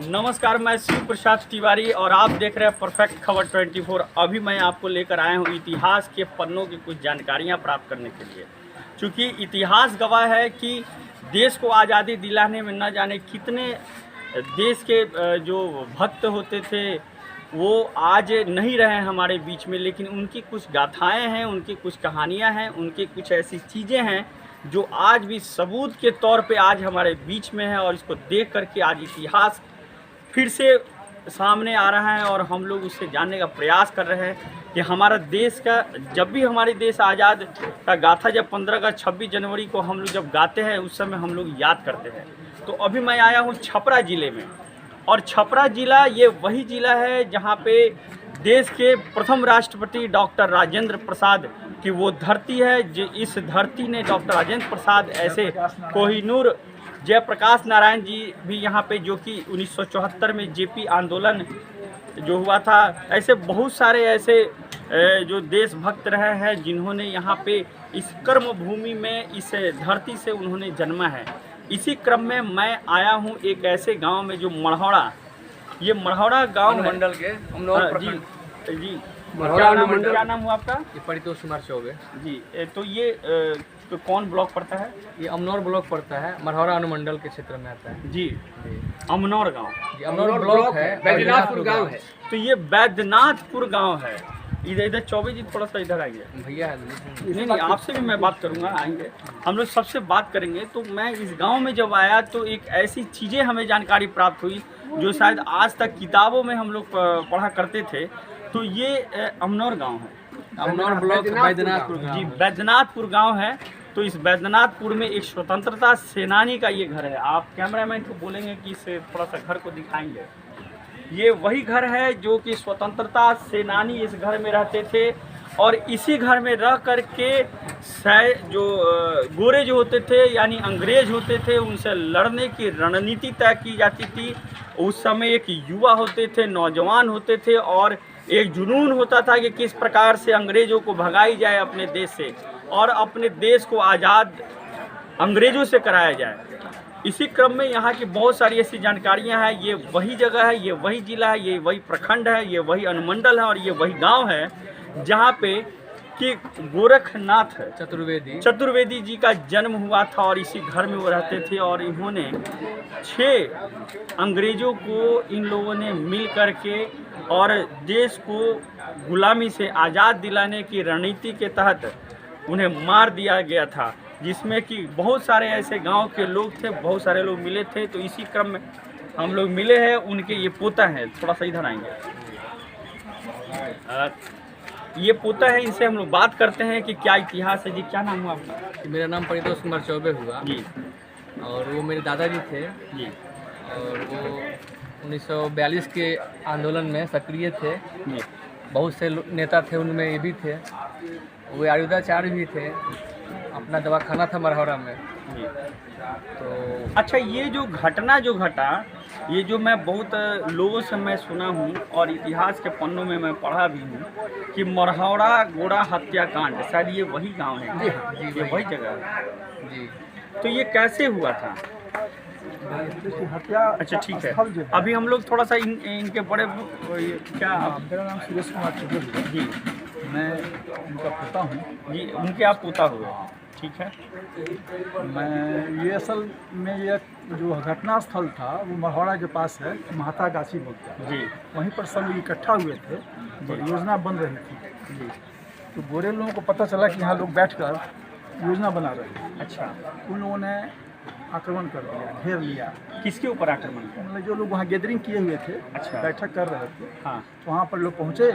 नमस्कार, मैं शिव प्रसाद तिवारी और आप देख रहे हैं परफेक्ट खबर 24। अभी मैं आपको लेकर आया हूं इतिहास के पन्नों की कुछ जानकारियां प्राप्त करने के लिए, क्योंकि इतिहास गवाह है कि देश को आज़ादी दिलाने में न जाने कितने देश के जो भक्त होते थे वो आज नहीं रहे हमारे बीच में, लेकिन उनकी कुछ गाथाएं हैं, उनकी कुछ कहानियां हैं, उनकी कुछ ऐसी चीज़ें हैं जो आज भी सबूत के तौर पे आज हमारे बीच में है। और इसको देख करके आज इतिहास फिर से सामने आ रहा है और हम लोग उससे जानने का प्रयास कर रहे हैं कि हमारा देश का, जब भी हमारे देश आज़ाद का गाथा जब 15 अगस्त 26 जनवरी को हम लोग जब गाते हैं उस समय हम लोग याद करते हैं। तो अभी मैं आया हूँ छपरा ज़िले में, और छपरा ज़िला ये वही ज़िला है जहाँ पे देश के प्रथम राष्ट्रपति डॉक्टर राजेंद्र प्रसाद की वो धरती है। जो इस धरती ने डॉक्टर राजेंद्र प्रसाद, ऐसे कोहिनूर जयप्रकाश नारायण जी भी यहाँ पे, जो कि 1974 में जेपी आंदोलन जो हुआ था, ऐसे बहुत सारे ऐसे जो देशभक्त रहे हैं जिन्होंने यहाँ पे इस कर्म भूमि में, इस धरती से उन्होंने जन्मा है। इसी क्रम में मैं आया हूँ एक ऐसे गांव में जो मढ़ौरा, ये मढ़ौरा गांव मंडल के जी क्या नाम हुआ आपका? ये परितोष कुमार चौबे जी। तो ये तो कौन ब्लॉक पड़ता है? ये अमनौर ब्लॉक पड़ता है, मढ़ौरा अनुमंडल के क्षेत्र में आता है। जी, अमनौर गांव। ये अमनौर ब्लॉक है, बैजनाथपुर गांव है। तो ये बैजनाथपुर गांव है। इधर चौबे जी थोड़ा सा इधर आइए। भैया है नहीं, आपसे भी मैं बात करूंगा, आएंगे हम लोग, सबसे बात करेंगे। तो मैं इस गांव में जब आया तो एक ऐसी चीज़ें हमें जानकारी प्राप्त हुई जो शायद आज तक किताबों में हम लोग पढ़ा करते थे। तो ये अमनौर गांव है, अमनौर ब्लॉक बैजनाथपुर जी, बैजनाथपुर गांव है। तो इस बैजनाथपुर में एक स्वतंत्रता सेनानी का ये घर है। आप कैमरामैन को बोलेंगे कि इसे थोड़ा सा घर को दिखाएंगे। ये वही घर है जो कि स्वतंत्रता सेनानी इस घर में रहते थे, और इसी घर में रह कर के जो गोरे जो होते थे यानी अंग्रेज होते थे, उनसे लड़ने की रणनीति तय की जाती थी। उस समय एक युवा होते थे, नौजवान होते थे, और एक जुनून होता था कि किस प्रकार से अंग्रेज़ों को भगाई जाए अपने देश से, और अपने देश को आज़ाद अंग्रेज़ों से कराया जाए। इसी क्रम में यहाँ की बहुत सारी ऐसी जानकारियाँ हैं। ये वही जगह है, ये वही ज़िला है, ये वही प्रखंड है, ये वही अनुमंडल है, और ये वही गांव है जहाँ पे कि गोरखनाथ चतुर्वेदी जी का जन्म हुआ था, और इसी घर में वो रहते थे। और इन्होंने 6 अंग्रेज़ों को इन लोगों ने मिल करके और देश को गुलामी से आज़ाद दिलाने की रणनीति के तहत उन्हें मार दिया गया था, जिसमें कि बहुत सारे ऐसे गांव के लोग थे, बहुत सारे लोग मिले थे। तो इसी क्रम में हम लोग मिले हैं। उनके ये पोता हैं, थोड़ा सा इधर आएंगे। ये पोता है, इनसे हम लोग बात करते हैं कि क्या इतिहास है। जी, क्या नाम हुआ आपका? मेरा नाम परितोष कुमार चौबे हुआ जी, और वो मेरे दादाजी थे जी, और वो 1942 के आंदोलन में सक्रिय थे। जी, बहुत से नेता थे, उनमें ये भी थे, वो आयुधाचार्य भी थे। अपना दवाखाना था मढ़ौरा में। जी। तो अच्छा, ये जो घटना जो घटा, ये जो मैं बहुत लोगों से मैं सुना हूँ और इतिहास के पन्नों में मैं पढ़ा भी हूँ कि मढ़ौरा गोरा हत्याकांड, शायद ये वही गांव है। जी हाँ, जी ये वही जगह है जी। तो ये कैसे हुआ था? हत्या अच्छा, ठीक है। स्थल जो है, अभी हम लोग थोड़ा सा इनके बड़े क्या मेरा नाम सुरेश कुमार चौबे है। जी, मैं उनका पोता हूँ। जी, उनके आप पोता हुए, ठीक है। मैं ये असल में ये जो घटना स्थल था वो मढ़ौरा के पास है, महाता गाछी बोलते हैं। जी, वहीं पर सब लोग इकट्ठा हुए थे और योजना बन रही थी। जी, तो गोरे लोगों को पता चला कि यहाँ लोग बैठकर योजना बना रहे हैं। अच्छा। उन लोगों ने आक्रमण कर दिया, घेर लिया। किसके ऊपर आक्रमण किया? मतलब जो लोग वहाँ गैदरिंग किए हुए थे, अच्छा। बैठक कर रहे थे, हाँ, वहाँ पर लोग पहुँचे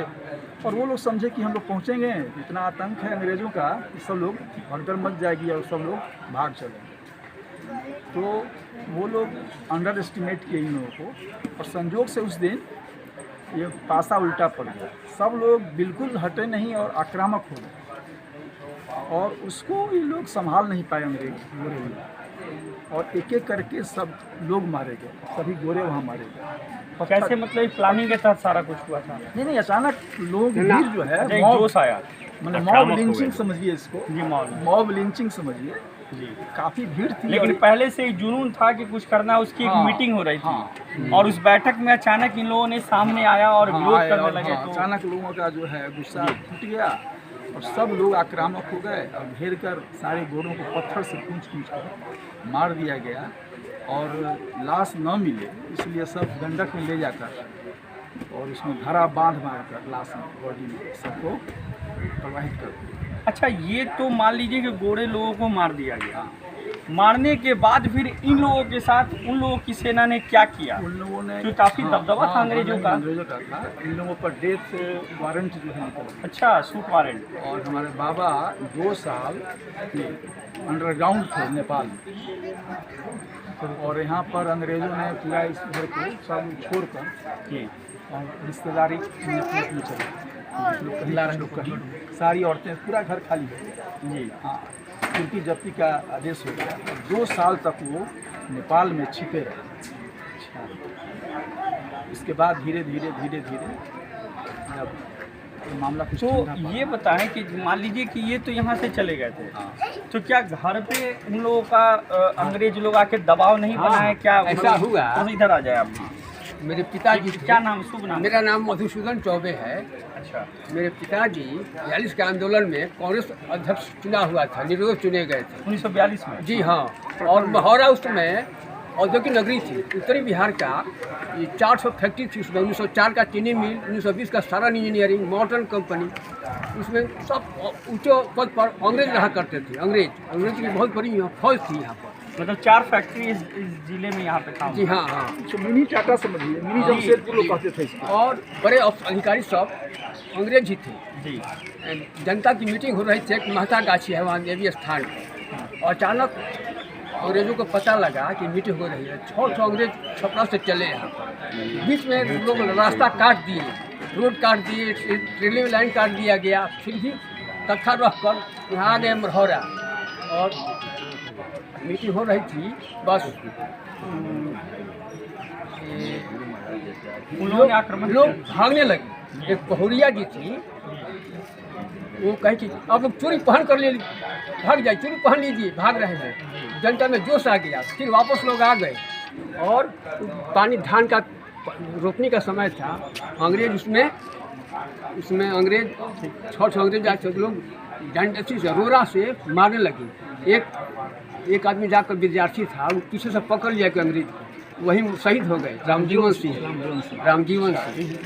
और वो लोग समझे कि हम लोग पहुँचेंगे, इतना आतंक है अंग्रेज़ों का कि सब लोग भगदड़ मच जाएगी और सब लोग भाग चलेंगे। तो वो लोग अंडर एस्टिमेट किए इन लोगों को, और संजोग से उस दिन ये पासा उल्टा पड़ गया। सब लोग बिल्कुल हटे नहीं और आक्रामक हो गए, और उसको ये लोग संभाल नहीं पाए अंग्रेज गोरे लोग, और एक एक करके सब लोग मारे गए, सभी गोरे वहाँ मारे गए। कैसे? मतलब प्लानिंग के साथ सारा कुछ हुआ था? नहीं, अचानक लोग भीड़ जो है, एक मॉब, जोश आया, मतलब आक्रामक मॉब हो लिंचिंग गए। समझिए इसको। जी, मॉब लिंचिंग समझिए जी। काफ़ी भीड़ थी। लेकिन और पहले से ही जुनून था कि कुछ करना है, उसकी एक हाँ, मीटिंग हो रही थी हाँ। और उस बैठक में अचानक इन लोगों ने सामने आया और हाँ, विरोध आए करने और लगे। हाँ, तो अचानक लोगों का जो है गुस्सा फूट गया और सब लोग आक्रामक हो गए और घेर कर सारे घोड़ों को पत्थर से पूंछ कर मार दिया गया और लाश न मिले इसलिए सब गंडक में ले जाकर और उसमें घड़ा बांध कर लाश में बॉडी में सबको प्रवाहित कर दिया। अच्छा, ये तो मान लीजिए कि गोरे लोगों को मार दिया गया। हाँ, मारने के बाद फिर इन लोगों के साथ उन लोगों की सेना ने क्या किया? उन लोगों ने जो काफी दबदबा था अंग्रेजों का। अंग्रेजों का था। इन लोगों पर डेथ वारंट जो है निकला अच्छा, सूट वारंट। और हमारे बाबा 2 साल अंडरग्राउंड थे नेपाल में और यहाँ पर अंग्रेजों ने पूरा इस घर को सब छोड़कर जी और रिश्तेदारी में चले लोग कहीं सारी औरतें पूरा घर खाली हो गया। जी। हाँ, उनकी जब्ती का आदेश हो गया और 2 साल तक वो नेपाल में छिपे रहे। इसके बाद धीरे धीरे जब ये मामला कुछ तो ठंडा पड़ा। ये बताएं कि मान लीजिए कि ये तो यहाँ से चले गए थे, हाँ। तो क्या घर पे उन लोगों का अंग्रेज लोग आके दबाव नहीं हाँ, बना है क्या? ऐसा हुआ। तो इधर आ जाए आप। मेरे पिताजी थे। क्या नाम, शुभ नाम? मेरा नाम मधुसूदन चौबे है। अच्छा। मेरे पिताजी 42 के आंदोलन में कांग्रेस अध्यक्ष चुना हुआ था, निर्विरोध चुने गए थे। 1942 में। जी हाँ, और महोरा उस समय औद्योगिक नगरी थी। उत्तरी बिहार का ये 400 फैक्ट्री थी उसमें। 1904 का चीनी मिल, 1920 का सारण इंजीनियरिंग, मॉडर्न कंपनी, उसमें सब ऊंचे पद पर अंग्रेज रहा करते थे। अंग्रेज की बहुत बड़ी यहाँ फौज थी यहाँ पर। मतलब 4 फैक्ट्री इस जिले में यहाँ पे काम। जी हाँ हाँ। तो मिनी टाटा समझिए, मिनी जमशेदपुर लोग कहते थे इसको। और बड़े अधिकारी सब अंग्रेज ही थे। जी। जनता की मीटिंग हो रही थी एक महता गाछी है वहाँ देवी स्थान पर, और अचानक अंग्रेजों को पता लगा कि मीटिंग हो रही है। 6 अंग्रेज छपरा से चले यहाँ पर। बीच में लोग रास्ता काट दिए, रोड काट दिए, रेलवे लाइन काट दिया गया। फिर भी तत्था रख कर यहाँ आ गए मरहौरा और मीटिंग हो रही थी। बस उन लोगों ने आक्रमण लोग भागने लगे। एक बहुरिया जी थी, वो कहे कि आप लोग चोरी पहन कर ले भाग जाए, चोरी पहन लीजिए, भाग रहे हैं। जनता में जोश आ गया। फिर वापस लोग आ गए और पानी धान का रोपने का समय था। अंग्रेज उसमें अंग्रेज 6 अंग्रेज आए, लोग डंडे से रोरा से मारने लगे। एक आदमी जाकर विद्यार्थी था, वो पीछे से पकड़ लिया कि अंग्रेज, वही शहीद हो गए। रामजीवन सिंह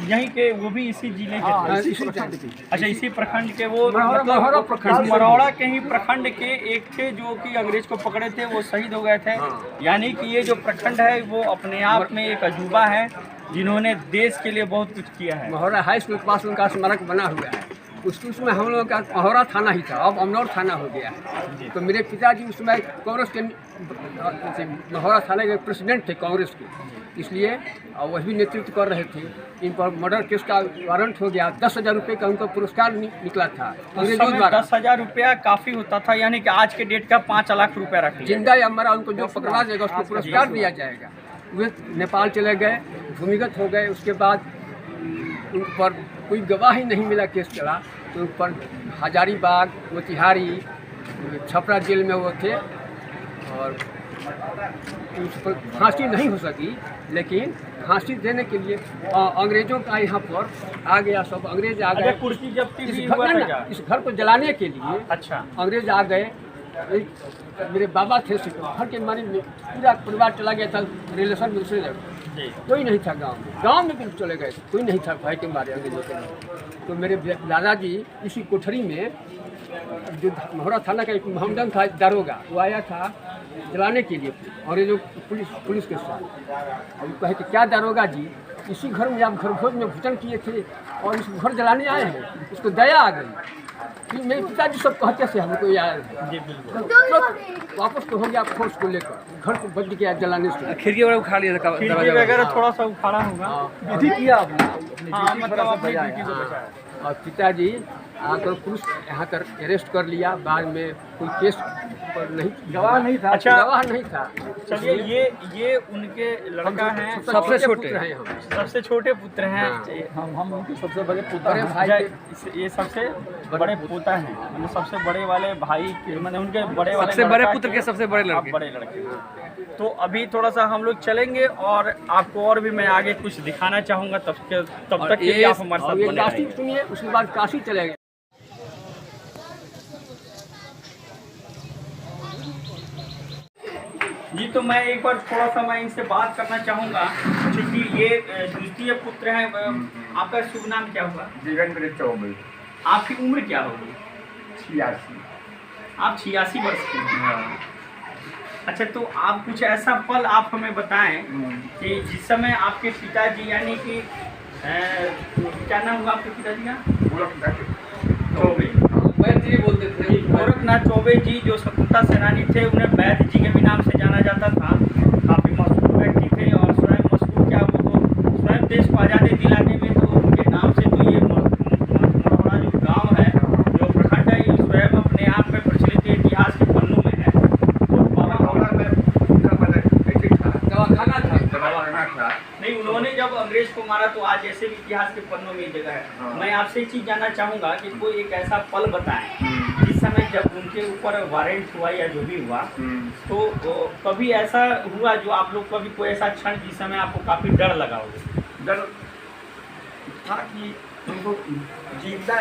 यहीं के, वो भी इसी जिले के हाँ, थे। इसी प्रखंड के। अच्छा, इसी प्रखंड के वो मरहौरा प्रखंड। मरहौरा के ही प्रखंड के एक थे जो कि अंग्रेज को पकड़े थे, वो शहीद हो गए थे। यानी कि ये जो प्रखंड है वो अपने आप में एक अजूबा है, जिन्होंने देश के लिए बहुत कुछ किया है। महोरा हाई स्कूल के पास उनका स्मारक बना हुआ है। उसमें हम लोगों का महोरा थाना ही था, अब अमनौर थाना हो गया है। तो मेरे पिताजी उसमें कांग्रेस के महोरा थाने के प्रेसिडेंट थे कांग्रेस के, इसलिए वही नेतृत्व कर रहे थे। इन पर मर्डर केस का वारंट हो गया। 10,000 रुपये का उनका पुरस्कार निकला था अंग्रेजों द्वारा। 10,000 रुपया काफ़ी होता था, यानी कि आज के डेट का 5 लाख रुपया रख लिया। जिंदा या मरा उनको जो पकड़ा जाएगा उसको पुरस्कार दिया जाएगा। वे नेपाल चले गए, भूमिगत हो गए। उसके बाद उन पर कोई गवाह ही नहीं मिला, केस चला तो उन पर हजारीबाग, मोतिहारी, छपरा जेल में वो थे और उस पर फांसी नहीं हो सकी। लेकिन फांसी देने के लिए अंग्रेजों का यहाँ पर आ गया, सब अंग्रेज आ गए। कुर्सी जब्ती भी इस हुआ था घर क्या? इस घर को जलाने के लिए अच्छा। अंग्रेज आ गए। मेरे बाबा थे, घर के मारे पूरा परिवार चला गया था रिलेशन में दूसरे जगह। जी। कोई नहीं था गांव में बिल्कुल चले गए थे, कोई नहीं था भाई के मारे अंग्रेजों के। तो मेरे दादाजी इसी कोठरी में, जो महोरा थाना का एक मोहम्मदन था दारोगा, वो आया था जलाने के लिए अंग्रेजों पुलिस के साथ। और वो कहे कि क्या दारोगा जी, इसी घर में आप घरभोज में भोजन किए थे और इस घर जलाने आए हैं। उसको दया आ गई। फिर मेरे पिताजी सब कहते थे हमको यार। जी बिल्कुल। तो वापस तो हो गया फोर्स को लेकर, घर को बच गया जलाने से। खिड़की वगैरह उखाड़ लिया था, खिड़की वगैरह थोड़ा सा उखाड़ा होगा। विधि किया आपने, अपनी हाँ, ड्यूटी मतलब थोड़ा सा अपनी बजाया। ड्यूटी को बचाया। और पिताजी आकर पुलिस यहाँ कर अरेस्ट कर लिया। बाद में कोई केस पर नहीं, गवाह नहीं था। अच्छा। गवाह नहीं था। चलिए ये उनके लड़का हैं, सबसे छोटे हैं हम। सबसे छोटे पुत्र हैं। हाँ। हम उनके सबसे बड़े पुत्र बड़े हैं। भाई अच्छा, ये सबसे बड़े पोता हैं, मतलब सबसे बड़े वाले भाई के, मतलब उनके बड़े वाले सबसे बड़े लड़का पुत्र के सबसे बड़े आप लड़के। बड़े लड़के। तो अभी थोड़ा सा हम लोग चलेंगे और आपको और भी मैं आगे कुछ दिखाना चाहूँगा, तब तक के लिए आप हमारे और साथ ये बने काशी रहिए। सुनिए, उसके बाद काशी चले गए। जी, तो मैं एक बार थोड़ा सा मैं इनसे बात करना चाहूँगा, क्योंकि ये द्वितीय पुत्र हैं। आपका शुभ नाम क्या हुआ? वीरेंद्र चौबे। आपकी उम्र क्या होगी? 86। आप 86 वर्ष के हैं। अच्छा, तो आप कुछ ऐसा पल आप हमें बताएं कि जिस समय आपके पिताजी, यानी कि क्या नाम हुआ आपके पिताजी का? चौबे। बोलते थे गोरखनाथ चौबे जी जो स्वतंत्रता सेनानी थे, उन्हें वैद्य जी के भी नाम से जाना जाता था। काफ़ी मशहूर व्यक्ति थे और स्वयं मशहूर क्या, वो तो स्वयं देश को आज़ादी दिलाने में तो उनके नाम से तो ये मरवाड़ा जो गांव है, जो प्रखंड है, ये स्वयं अपने आप में प्रचलित इतिहास के पन्नों में है। तो बाबा दवाखाना था। नहीं, उन्होंने जब अंग्रेज को मारा तो आज ऐसे भी इतिहास के पन्नों में ये जगह है। हाँ। मैं आपसे एक चीज़ जानना चाहूँगा कि कोई एक ऐसा पल बताएं जिस समय जब उनके ऊपर वारंट हुआ या जो भी हुआ, तो कभी ऐसा हुआ जो आप लोग कभी कोई ऐसा क्षण जिस समय आपको काफ़ी डर लगा हो? डर था कि उनको जिंदा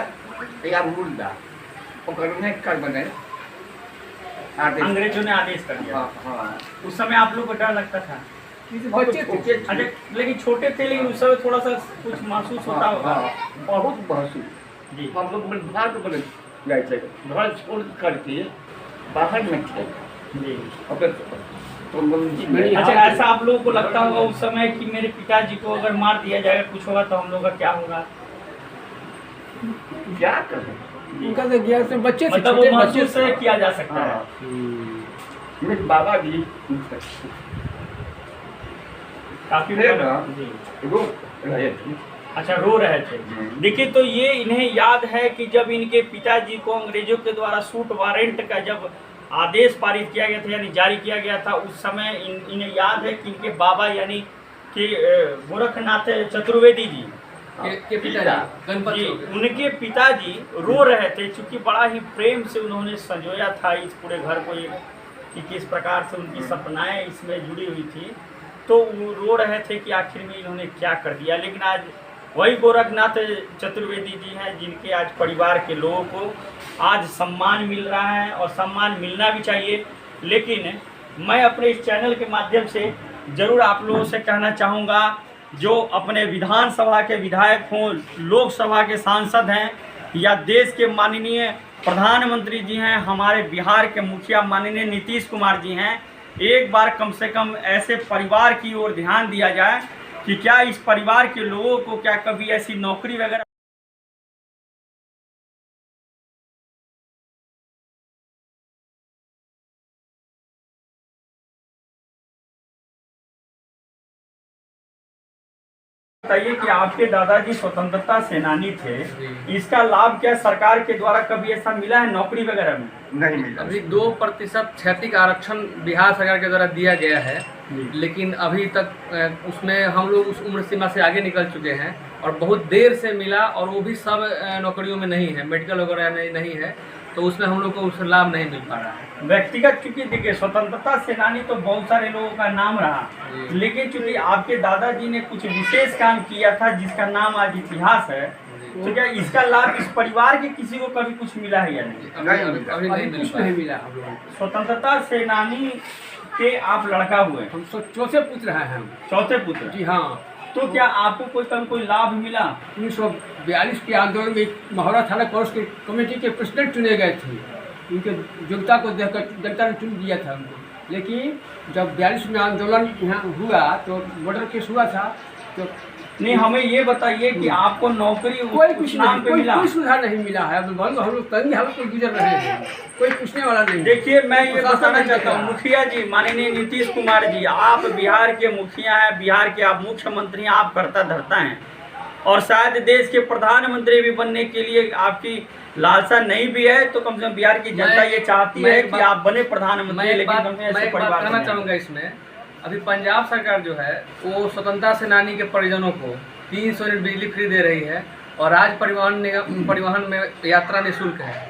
या मुर्दा पकड़ने का बने आदेश। अंग्रेजों ने आदेश कर दिया। हाँ, हाँ। उस समय आप लोग को डर लगता था? बच्चे थे। अच्छा, लेकिन छोटे थे, लेकिन उस समय थोड़ा सा कुछ महसूस होता होगा। बहुत महसूस। जी। हम लोग भाग बने गए थे, घर छोड़ करके बाहर में थे। जी। अगर तो मेरी- अच्छा, ऐसा आप लोगों को लगता होगा उस समय कि मेरे पिताजी को अगर मार दिया जाएगा, कुछ होगा तो हम लोग का क्या होगा? क्या करें? उनका तो गया से बच्चे थे, मतलब वो छोटे बच्चे महसूस थे। किया जा सकता है। हाँ। मेरे बाबा जी काफी थे ना, जी। रो रहे थे। अच्छा, रो रहे थे। देखिए, तो ये इन्हें याद है कि जब इनके पिताजी को अंग्रेजों के द्वारा सूट वारंट का जब आदेश पारित किया गया था, यानी जारी किया गया था, उस समय इन्हें याद है कि इनके बाबा यानी कि गोरखनाथ चतुर्वेदी जी के पिताजी गणपत जी, हो गए। उनके पिताजी रो रहे थे, क्योंकि बड़ा ही प्रेम से उन्होंने संजोया था इस पूरे घर को, कि किस प्रकार से उनकी सपनाएं इसमें जुड़ी हुई थी। तो वो रो रहे थे कि आखिर में इन्होंने क्या कर दिया। लेकिन आज वही गोरखनाथ चतुर्वेदी जी हैं जिनके आज परिवार के लोगों को आज सम्मान मिल रहा है, और सम्मान मिलना भी चाहिए। लेकिन मैं अपने इस चैनल के माध्यम से ज़रूर आप लोगों से कहना चाहूँगा, जो अपने विधानसभा के विधायक हों, लोकसभा के सांसद हैं, या देश के माननीय प्रधानमंत्री जी हैं, हमारे बिहार के मुखिया माननीय नीतीश कुमार जी हैं, एक बार कम से कम ऐसे परिवार की ओर ध्यान दिया जाए कि क्या इस परिवार के लोगों को क्या कभी ऐसी नौकरी वगैरह बताइए कि आपके दादाजी स्वतंत्रता सेनानी थे, इसका लाभ क्या सरकार के द्वारा कभी ऐसा मिला है नौकरी वगैरह में? नहीं मिला। अभी 2% क्षैतिज आरक्षण बिहार सरकार के द्वारा दिया गया है, लेकिन अभी तक उसमें हम लोग उस उम्र सीमा से आगे निकल चुके हैं और बहुत देर से मिला, और वो भी सब नौकरियों में नहीं है, मेडिकल वगैरह में नहीं है, तो उसमें हम लोग को उसका लाभ नहीं मिल पा रहा है। व्यक्तिगत चूंकि देखिए स्वतंत्रता सेनानी तो बहुत सारे लोगों का नाम रहा, लेकिन चूंकि आपके दादाजी ने कुछ विशेष काम किया था जिसका नाम आज इतिहास है, तो क्या इसका लाभ इस परिवार के किसी को कभी कुछ मिला है या नहीं? अभी नहीं मिल कुछ पाया। नहीं मिला हम लोगों को। स्वतंत्रता सेनानी के आप लड़का हुए, हम चौथे पुत्र हैं हम। चौथे पुत्र। जी हाँ। तो क्या आपको कोई कभी कोई लाभ मिला? 1942 के आंदोलन में महुआ थाना कोर्स के कमेटी के प्रेसिडेंट चुने गए थे। उनके योग्यता को देखकर जनता ने चुन दिया था उनको। लेकिन जब 42 में आंदोलन यहाँ हुआ तो मर्डर केस हुआ था, तो नहीं, हमें ये बताइए कि आपको नौकरी कोई उस कुछ नाम नहीं, पे मिला? कोई सुधार नहीं मिला है। अब बहुत हम लोग तंगी हालत में गुजर रहे हैं, कोई पूछने वाला नहीं। देखिए, मैं ये प्रशासन बताना नहीं चाहता हूँ, देख रहा। मुखिया जी माननीय नीतीश कुमार जी, आप बिहार के मुखिया हैं, बिहार के आप मुख्यमंत्री हैं, आप करता धरता हैं, और शायद देश के प्रधानमंत्री भी बनने के लिए आपकी लालसा नहीं भी है, तो कम से कम बिहार की जनता ये चाहती है कि आप बने प्रधानमंत्री। मैं एक लेकिन बात कम से कम ऐसे परिवार कहना बने। चाहूँगा इसमें, अभी पंजाब सरकार जो है वो स्वतंत्रता सेनानी के परिजनों को 300 यूनिट बिजली फ्री दे रही है और राज्य परिवहन में यात्रा निःशुल्क है।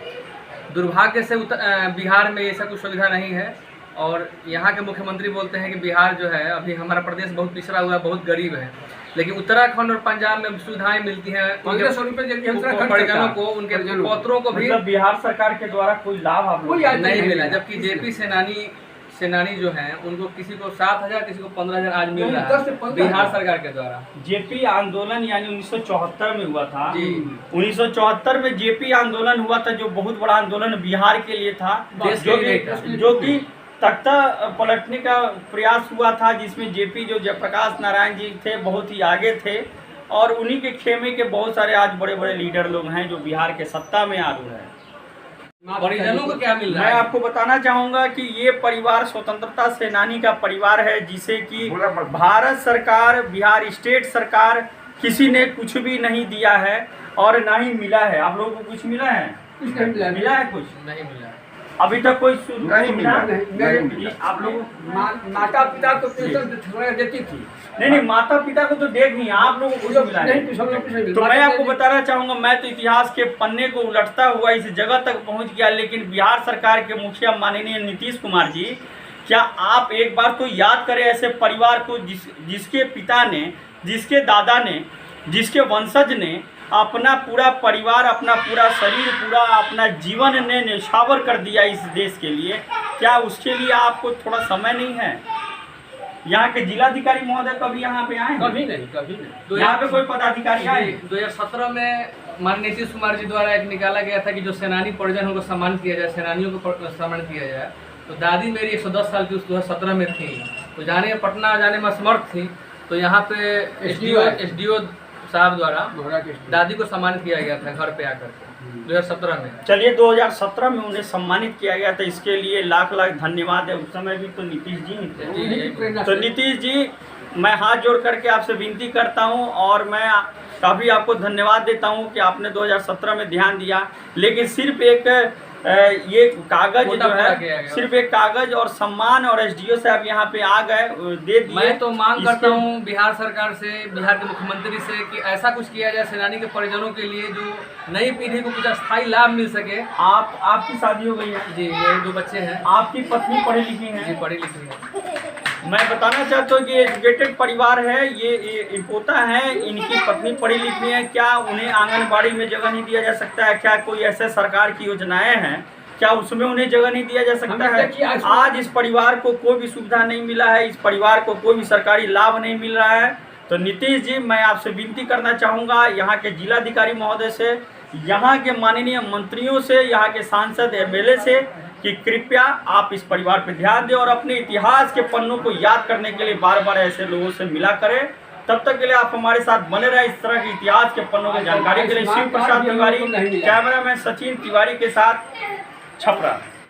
दुर्भाग्य से बिहार में ऐसा कुछ सुविधा नहीं है और यहाँ के मुख्यमंत्री बोलते हैं कि बिहार जो है अभी हमारा प्रदेश बहुत पिछड़ा हुआ है, बहुत गरीब है, लेकिन उत्तराखंड और पंजाब में सुविधाएं मिलती हैं 1500 रुपये देती है उत्तराखंड परिजनों सरकार। को, उनके पौत्रों को भी मतलब बिहार सरकार के द्वारा कोई लाभ आप लोगों को नहीं मिला, जबकि जेपी सेनानी जो हैं उनको किसी को 7,000 किसी को 15,000 आज मिल रहा 10 से है 15,000 बिहार सरकार के द्वारा। जेपी आंदोलन यानी 1974 में हुआ था जी। 1974 में जेपी आंदोलन हुआ था, जो बहुत बड़ा आंदोलन बिहार के लिए था, देश के लिए था। जो कि तख्ता पलटने का प्रयास हुआ था, जिसमें जेपी जो जयप्रकाश नारायण जी थे बहुत ही आगे थे और उन्हीं के खेमे के बहुत सारे आज बड़े बड़े लीडर लोग हैं जो बिहार के सत्ता में आरूढ़ हैं। परिजनों को क्या मिल रहा मैं है? आपको बताना चाहूँगा कि ये परिवार स्वतंत्रता सेनानी का परिवार है, जिसे कि भारत सरकार, बिहार स्टेट सरकार किसी ने कुछ भी नहीं दिया है और ना ही मिला है। आप लोगों को कुछ मिला है? कुछ नहीं मिला। मिला है कुछ? नहीं मिला। अभी तक कोई नहीं मिला। नहीं, आप लोगों माता पिता को पेंशन देती थी। नहीं, माता पिता को तो देख नहीं, आप लोगों को कुछ मिला नहीं, है? कुछ हम लोग कुछ नहीं तो मिला। मैं आपको बताना चाहूँगा, मैं तो इतिहास के पन्ने को उलटता हुआ इस जगह तक पहुँच गया, लेकिन बिहार सरकार के मुखिया माननीय नीतीश कुमार जी, क्या आप एक बार तो याद करें ऐसे परिवार को जिसके पिता ने, जिसके दादा ने, जिसके वंशज ने अपना पूरा परिवार, अपना पूरा शरीर, पूरा अपना जीवन ने न्यौछावर कर दिया इस देश के लिए। क्या उसके लिए आपको थोड़ा समय नहीं है? यहाँ के जिलाधिकारी महोदय कभी यहाँ पे आए? कभी नहीं। यहाँ पे कोई पदाधिकारी आए? 2017 में माननीय नीतीश कुमार जी द्वारा एक निकाला गया था कि जो सेनानी परिजन उनको सम्मान किया जाए, सेनानियों को सम्मान किया जाए। तो दादी मेरी 110 साल की उस 2017 में थी, तो पटना जाने में असमर्थ थी, तो यहाँ पे एसडीओ साहब द्वारा दादी को सम्मानित किया गया था घर पे आकर के 2017 में। चलिए 2017 में उन्हें सम्मानित किया गया था, इसके लिए लाख लाख धन्यवाद है। उस समय भी तो नीतीश जी ही थे। तो नीतीश जी, मैं हाथ जोड़ करके आपसे विनती करता हूं और मैं काफ़ी आपको धन्यवाद देता हूं कि आपने 2017 में ध्यान दिया, लेकिन सिर्फ एक ये कागज जो है, सिर्फ एक कागज और सम्मान, और एसडीओ साहब यहाँ पे आ गए, दे दिए। मैं तो मांग करता हूँ बिहार सरकार से, बिहार के मुख्यमंत्री से कि ऐसा कुछ किया जाए सेनानी के परिजनों के लिए जो नई पीढ़ी को कुछ अस्थायी लाभ मिल सके। आपकी शादी हो गई है? जी, मेरे 2 बच्चे हैं। आपकी पत्नी पढ़ी लिखी है? जी, पढ़ी लिखी है। मैं बताना चाहता हूँ कि एजुकेटेड परिवार है, ये पोता है, इनकी पत्नी पढ़ी लिखी है। क्या उन्हें आंगनबाड़ी में जगह नहीं दिया जा सकता है? क्या कोई ऐसे सरकार की योजनाएं हैं, क्या उसमें उन्हें जगह नहीं दिया जा सकता है? आज इस परिवार को कोई भी सुविधा नहीं मिला है, इस परिवार को कोई भी सरकारी लाभ नहीं मिल रहा है। तो नीतीश जी, मैं आपसे विनती करना चाहूँगा, यहाँ के जिलाधिकारी महोदय से, यहाँ के माननीय मंत्रियों से, यहाँ के सांसद एमएलए से, कि कृपया आप इस परिवार पर ध्यान दें और अपने इतिहास के पन्नों को याद करने के लिए बार बार ऐसे लोगों से मिला करें। तब तक के लिए आप हमारे साथ बने रहे इस तरह के इतिहास के पन्नों की जानकारी के लिए। शिव प्रसाद तिवारी, कैमरामैन सचिन तिवारी के साथ, छपरा।